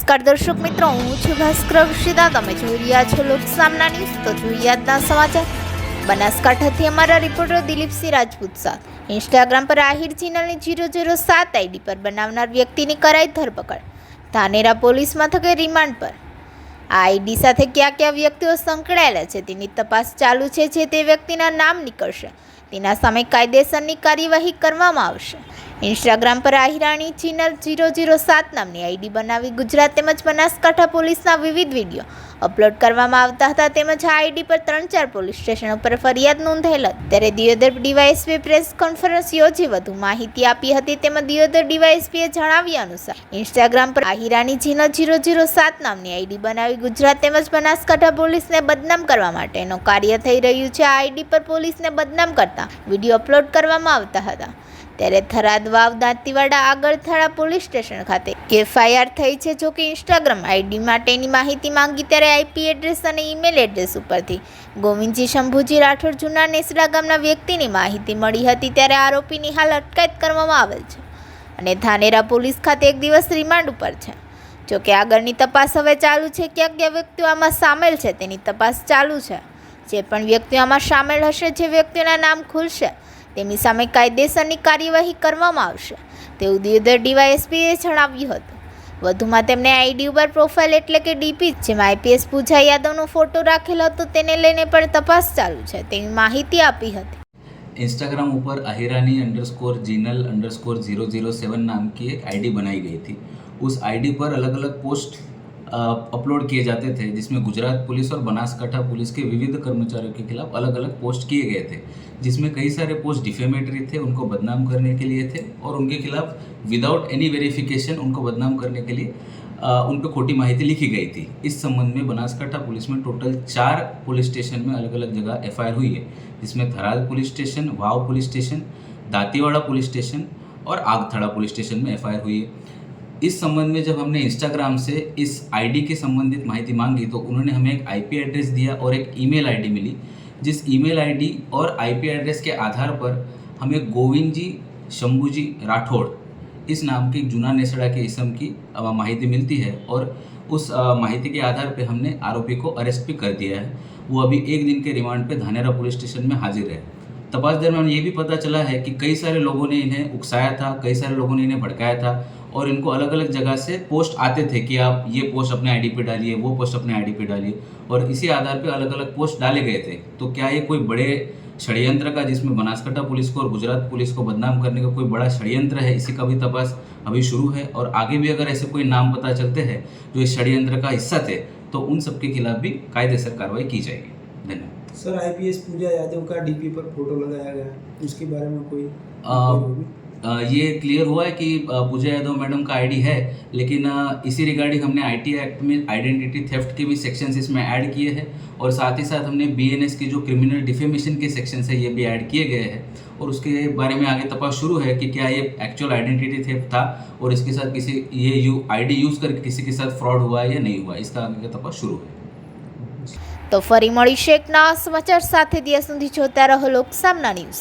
નમસ્કાર દર્શક મિત્રો, હું છું ભાસ્કર વિશેદા. તમે જોઈ રહ્યા છો લોકસામના ન્યૂઝ. તો જોઈએ આજના સમાચાર. બનાસકાંઠાથી અમારા રિપોર્ટર દિલીપસિંહ રાજપૂત સાથે ઇન્સ્ટાગ્રામ પર આહિર ચેનલની 007 આઈડી પર બનાવનાર વ્યક્તિની કરાઈ ધરપકડ. ધાનેરા પોલીસ મથકે રિમાન્ડ પર. આ આઈડી સાથે કયા વ્યક્તિઓ સંકળાયેલા છે તેની તપાસ ચાલુ છે. જે તે વ્યક્તિના નામ નીકળશે તેના સામે કાયદેસરની કાર્યવાહી કરવામાં આવશે. ઇન્સ્ટાગ્રામ પર આહિરાણી ચેનલ 007 નામની આઈડી બનાવી ગુજરાત તેમજ બનાસકાંઠા પોલીસના વિવિધ વિડીયો અપલોડ કરવામાં આવતા હતા. તેમજ આ આઈડી પર 3-4 પોલીસ સ્ટેશન ઉપર ફરિયાદ નોંધાયેલ હતી. ત્યારે દિયોદર ડીવાયએસપી પ્રેસ કોન્ફરન્સ યોજી વધુ માહિતી આપી હતી. તેમાં દિયોદર ડીવાયએસપીએ જણાવ્યા અનુસાર ઇન્સ્ટાગ્રામ પર આહિરાણી ચેનલ 007 નામની આઈડી બનાવી ગુજરાત તેમજ બનાસકાંઠા પોલીસને બદનામ કરવા માટેનો કાર્ય થઈ રહ્યું છે. આ આઈડી પર પોલીસને બદનામ કરતા વિડીયો અપલોડ કરવામાં આવતા હતા. ત્યારે થરાદ વાવ દાંતીવાડા આગળથાળા પોલીસ સ્ટેશન ખાતે એફઆઈઆર થઈ છે. જોકે ઇન્સ્ટાગ્રામ આઈડી માટેની માહિતી માંગી ત્યારે આઈપી એડ્રેસ અને ઈમેલ એડ્રેસ ઉપરથી ગોવિંદજી શંભુજી રાઠોડ જૂના નેસડા ગામના વ્યક્તિની માહિતી મળી હતી. ત્યારે આરોપીની હાલ અટકાયત કરવામાં આવેલ છે અને ધાનેરા પોલીસ ખાતે 1 દિવસ રિમાન્ડ ઉપર છે. જોકે આગળની તપાસ હવે ચાલુ છે. કયા વ્યક્તિઓ આમાં સામેલ છે તેની તપાસ ચાલુ છે. જે પણ વ્યક્તિઓ આમાં સામેલ હશે, જે વ્યક્તિઓના નામ ખુલશે તેમની સામે કાયદેસરની કાર્યવાહી કરવામાં આવશે તેવું દિયોદર ડીવાયએસપીએ જણાવ્યું હતું. વધુમાં તેમણે આઈડી ઉપર પ્રોફાઇલ એટલે કે ડીપી જેમાં આઈપીએસ પૂજા યાદવનો ફોટો રાખેલો હતો તેને લઈને પણ તપાસ ચાલુ છે તેવી માહિતી આપી હતી. इंस्टाग्राम ऊपर ahiranI_jinal_007 नाम की एक आईडी बनाई गई थी. उस आईडी पर अलग अलग पोस्ट अपलोड किए जाते थे, जिसमें गुजरात पुलिस और बनासकांठा पुलिस के विविध कर्मचारियों के खिलाफ अलग अलग पोस्ट किए गए थे, जिसमें कई सारे पोस्ट डिफेमेटरी थे, उनको बदनाम करने के लिए थे और उनके खिलाफ विदाउट एनी वेरिफिकेशन उनको बदनाम करने के लिए उन पर खोटी माहिती लिखी गई थी. इस संबंध में बनासकांठा पुलिस में टोटल 4 पुलिस स्टेशन में अलग अलग जगह एफआईआर हुई है, जिसमें Tharad police station, Vav police station, Dantiwada police station और आगथड़ा पुलिस स्टेशन में एफआईआर हुई है. इस संबंध में जब हमने इंस्टाग्राम से इस आईडी के संबंधित माहिती मांगी तो उन्होंने हमें एक आईपी एड्रेस दिया और एक ईमेल आईडी मिली. जिस ईमेल आईडी और आईपी एड्रेस के आधार पर हमें गोविंद जी शंभूजी राठौड़ इस नाम के जूना नेसड़ा के इसम की माहिती मिलती है और उस माहिती के आधार पर हमने आरोपी को अरेस्ट भी कर दिया है. वो अभी 1 दिन के रिमांड पे धानेरा पुलिस स्टेशन में हाजिर है. तपास दरमियान ये भी पता चला है कि कई सारे लोगों ने इन्हें उकसाया था, कई सारे लोगों ने इन्हें भड़काया था और इनको अलग अलग जगह से पोस्ट आते थे कि आप ये पोस्ट अपने आईडी पे डालिए, वो पोस्ट अपने आईडी पे डालिए और इसी आधार पे अलग अलग पोस्ट डाले गए थे. तो क्या ये कोई बड़े षड्यंत्र का, जिसमें बनासकांठा पुलिस को और गुजरात पुलिस को बदनाम करने का कोई बड़ा षड्यंत्र है, इसी का भी तपास अभी शुरू है और आगे भी अगर ऐसे कोई नाम पता चलते हैं जो इस षड्यंत्र का हिस्सा थे तो उन सबके खिलाफ भी कायदेसर कार्रवाई की जाएगी. धन्यवाद. सर, आईपीएस पूजा यादव का डीपी पर फोटो लगाया गया, इसके बारे में कोई ये क्लियर हुआ है कि पूजा यादव मैडम का आईडी है, लेकिन इसी रिगार्डिंग हमने आईटी एक्ट में आइडेंटिटी थेफ्ट के भी सेक्शंस इसमें ऐड किए हैं और साथ ही साथ हमने बीएनएस के जो क्रिमिनल डिफेमेशन के सेक्शंस है ये भी ऐड किए गए हैं और उसके बारे में आगे तपास शुरू है कि क्या ये एक्चुअल आइडेंटिटी थेफ्ट था और इसके साथ किसी ये आईडी यूज़ करके किसी के साथ फ्रॉड हुआ है या नहीं हुआ, इसका आगे का तपास शुरू है. તો ફરી મળીશું એક નવા સમાચાર સાથે. ત્યાં સુધી જોતા રહો લોકસામના ન્યૂઝ.